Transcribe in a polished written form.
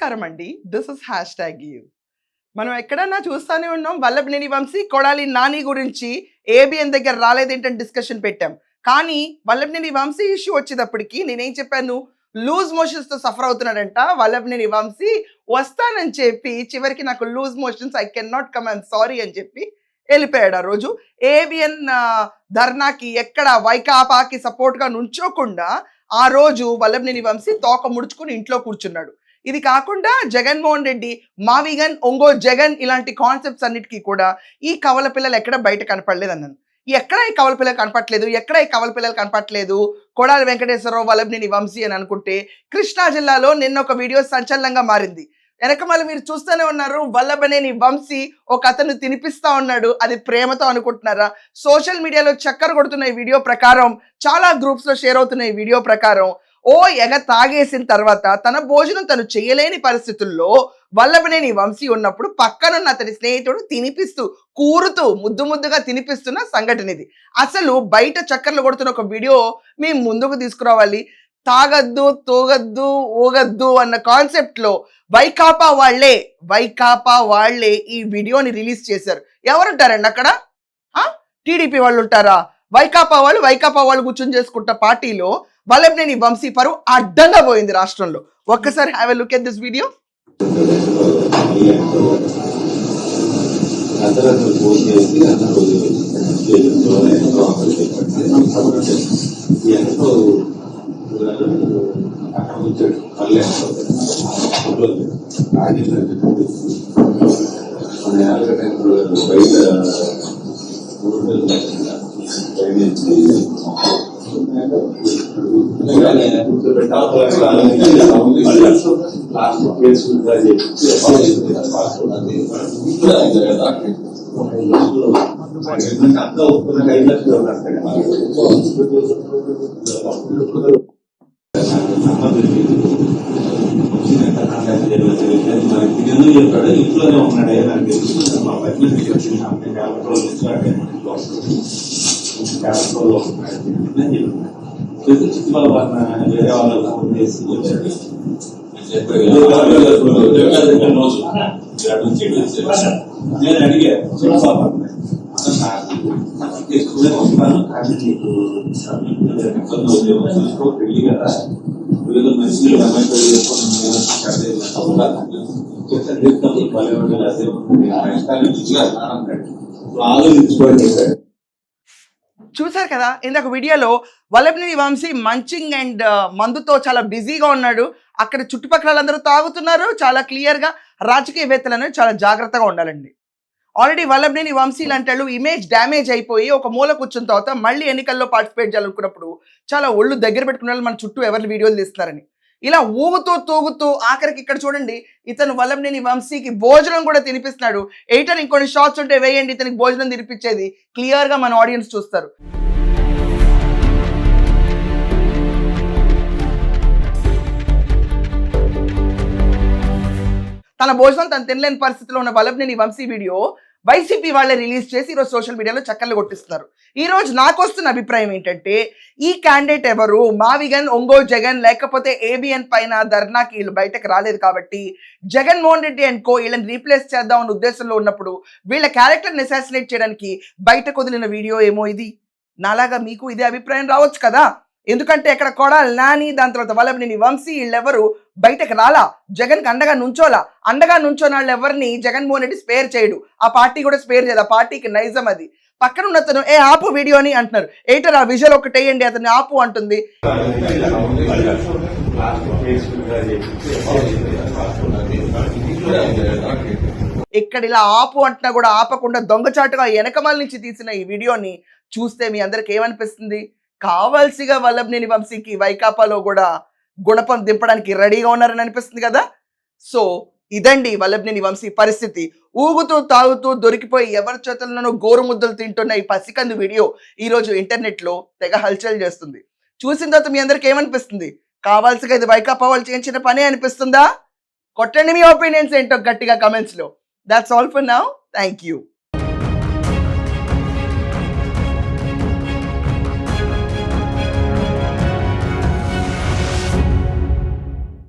నమస్కారం అండి. This is hash tag you. మనం ఎక్కడన్నా చూస్తూనే ఉన్నాం వల్లభనేని వంశీ కొడాలి నాని గురించి ఏబిఎన్ దగ్గర రాలేదేంటని డిస్కషన్ పెట్టాం. కానీ వల్లభనేని వంశీ ఇష్యూ వచ్చేటప్పటికి నేనేం చెప్పాను, లూజ్ మోషన్స్ తో సఫర్ అవుతున్నాడంట వల్లభనేని వంశీ. వస్తానని చెప్పి చివరికి నాకు loose motions, I can not come, I'm sorry అని చెప్పి వెళ్ళిపోయాడు. ఆ రోజు ఏబిఎన్ ధర్నాకి ఎక్కడ వైకాపాకి సపోర్ట్ గా నుంచోకుండా ఆ రోజు వల్లభనేని వంశీ తోక ముడుచుకుని ఇంట్లో కూర్చున్నాడు. ఇది కాకుండా జగన్మోహన్ రెడ్డి మావిగన్ ఒంగో జగన్ ఇలాంటి కాన్సెప్ట్స్ అన్నిటికీ కూడా ఈ కవల పిల్లలు ఎక్కడ బయట కనపడలేదు అన్నాను. ఎక్కడ ఈ కవల పిల్లలు కనపట్లేదు, ఎక్కడ ఈ కవల పిల్లలు కనపట్లేదు, కొడాలి వెంకటేశ్వరరావు వల్లభనేని వంశీ అని అనుకుంటే కృష్ణా జిల్లాలో నిన్న ఒక వీడియో సంచలనంగా మారింది. వెనకమల మీరు చూస్తూనే ఉన్నారు, వల్లభనేని వంశీ ఒక అతను తినిపిస్తా ఉన్నాడు. అది ప్రేమతో అనుకుంటున్నారా? సోషల్ మీడియాలో చక్కర కొడుతున్న ఈ వీడియో ప్రకారం, చాలా గ్రూప్స్ లో షేర్ అవుతున్న ఈ వీడియో ప్రకారం, ఎగ తాగేసిన తర్వాత తన భోజనం తను చేయలేని పరిస్థితుల్లో వల్లభనేని వంశీ ఉన్నప్పుడు పక్కనున్న అతని స్నేహితుడు తినిపిస్తూ కూరుతూ ముద్దు ముద్దుగా తినిపిస్తున్న సంఘటన ఇది. అసలు బయట చక్కర్లు కొడుతున్న ఒక వీడియో మేము ముందుకు తీసుకురావాలి. తాగద్దు, తూగద్దు, ఊగద్దు అన్న కాన్సెప్ట్ లో వైకాపా వాళ్లే ఈ వీడియోని రిలీజ్ చేశారు. ఎవరుంటారండి అక్కడ? టీడీపీ వాళ్ళు ఉంటారా? వైకాపా వాళ్ళు కూర్చొని చేసుకుంటా పార్టీలో వల్లభనేని వంశీ పరువు అడ్డంగా పోయింది రాష్ట్రంలో. ఒక్కసారి have a look at this video. ఇంట్లోనే ఉన్నాడు. చుట్టుపక్కల వేరే వాళ్ళు ఫోన్ చేసి వచ్చాడు. నేను అడిగా వస్తాను, కానీ నీకు పెళ్లి కదా, ఏదో మంచి ఆలోచించుకోండి. చూసారు కదా ఇందాక వీడియోలో వల్లభనేని వంశీ మంచింగ్ అండ్ మందుతో చాలా బిజీగా ఉన్నాడు. అక్కడ చుట్టుపక్కల వాళ్ళందరూ తాగుతున్నారు. చాలా క్లియర్ గా రాజకీయవేత్తలను చాలా జాగ్రత్తగా ఉండాలండి. ఆల్రెడీ వల్లభనేని వంశీ లాంటి వాళ్ళు ఇమేజ్ డ్యామేజ్ అయిపోయి ఒక మూల కూర్చున్న తర్వాత మళ్ళీ ఎన్నికల్లో పార్టిసిపేట్ చేయాలనుకున్నప్పుడు చాలా ఒళ్ళు దగ్గర పెట్టుకున్న వాళ్ళు మన చుట్టూ ఎవరి వీడియోలు తీస్తున్నారని ఇలా ఊగుతూ తూగుతూ ఆఖరికి ఇక్కడ చూడండి, ఇతను వల్లభనేని వంశీకి భోజనం కూడా తినిపిస్తున్నాడు. ఎయిటర్ ఇంకొన్ని షార్ట్స్ ఉంటే వేయండి, ఇతనికి భోజనం తినిపించేది క్లియర్ గా మన ఆడియన్స్ చూస్తారు. తన భోజనం తను తినలేని పరిస్థితిలో ఉన్న వల్లభనేని వంశీ వీడియో వైసీపీ వాళ్ళే రిలీజ్ చేసి ఈరోజు సోషల్ మీడియాలో చక్కర్లు కొట్టిస్తున్నారు. ఈ రోజు నాకు వస్తున్న అభిప్రాయం ఏంటంటే, ఈ క్యాండిడేట్ ఎవరు, మావిగన్ ఒంగో జగన్ లేకపోతే ఏబిఎన్ పైన ధర్నాకి వీళ్ళు బయటకు రాలేదు కాబట్టి జగన్మోహన్ రెడ్డి అండ్ కో వీళ్ళని రీప్లేస్ చేద్దాం అన్న ఉద్దేశంలో ఉన్నప్పుడు వీళ్ళ క్యారెక్టర్ని అసాసినేట్ చేయడానికి బయట కుదిలిన వీడియో ఏమో ఇది. నాలాగా మీకు ఇదే అభిప్రాయం రావచ్చు కదా. ఎందుకంటే ఎక్కడ కొడాలి నాని, దాని తర్వాత వల్లభనేని వంశీ వీళ్ళెవరు బయటకు రాలా. జగన్ కి అండగా నుంచోని వాళ్ళు ఎవరిని జగన్మోహన్ రెడ్డి స్పేర్ చేయడు. ఆ పార్టీ కూడా స్పేర్ చేయదు. ఆ పార్టీకి నైజం అది. పక్కన ఉన్న అతను ఆపు వీడియోని అంటున్నారు. ఎయిటర్ ఆ విజువల్ ఒకటి వేయండి, అతన్ని ఆపు అంటుంది. ఇక్కడ ఇలా ఆపు అంటున్నా కూడా ఆపకుండా దొంగచాటుగా వెనకమాల నుంచి తీసిన ఈ వీడియోని చూస్తే మీ అందరికి ఏమనిపిస్తుంది? కావాల్సిగా వల్లభనేని వంశీకి వైకాపాలో కూడా గుణపం దింపడానికి రెడీగా ఉన్నారని అనిపిస్తుంది కదా. సో ఇదండి వల్లభనేని వంశీ పరిస్థితి. ఊగుతూ తాగుతూ దొరికిపోయి ఎవరి చేతుల్లోనూ గోరు ముద్దలు తింటున్న ఈ పసికందు వీడియో ఈరోజు ఇంటర్నెట్ లో తెగ హల్చల్ చేస్తుంది. చూసిన తర్వాత మీ అందరికి ఏమనిపిస్తుంది? కావాల్సిగా ఇది వైకాపా వాళ్ళు చేయించిన పనే అనిపిస్తుందా? కొట్టండి మీ ఒపీనియన్స్ ఏంటో గట్టిగా కమెంట్స్ లో. That's all for now. Thank you.